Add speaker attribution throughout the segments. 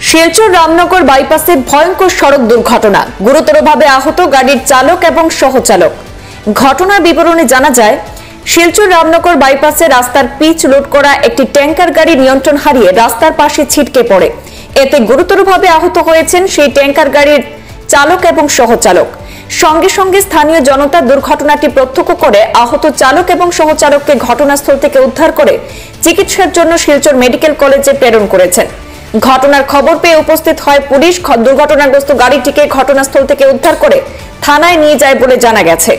Speaker 1: শিলচর রামনগর বাইপাসে ভয়ঙ্কর সড়ক দুর্ঘটনা, গুরুতরভাবে আহত গাড়ির চালক এবং সহচালক। ঘটনার বিবরণে জানা যায়, শিলচর রামনগর বাইপাসে রাস্তার পিচ লোড করা একটি ট্যাঙ্কার গাড়ি নিয়ন্ত্রণ হারিয়ে রাস্তার পাশে ছিটকে পড়ে। এতে গুরুতরভাবে আহত হয়েছেন সেই ট্যাঙ্কার গাড়ির চালক এবং সহচালক। সঙ্গে সঙ্গে স্থানীয় জনতা দুর্ঘটনাটি প্রত্যক্ষ করে আহত চালক এবং সহচালককে ঘটনাস্থল থেকে উদ্ধার করে চিকিৎসার জন্য শিলচর মেডিকেল কলেজে প্রেরণ করেছেন। ঘটনার খবর পেয়ে উপস্থিত হয় পুলিশ। দুর্ঘটনাগ্রস্ত গাড়িটিকে ঘটনাস্থল থেকে উদ্ধার করে থানায় নিয়ে যায় বলে জানা গেছে।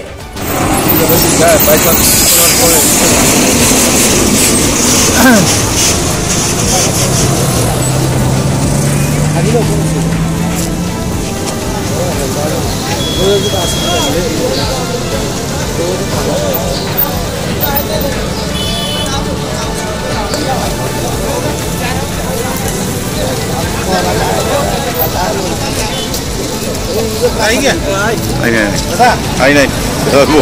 Speaker 2: आई क्या? आई नहीं वो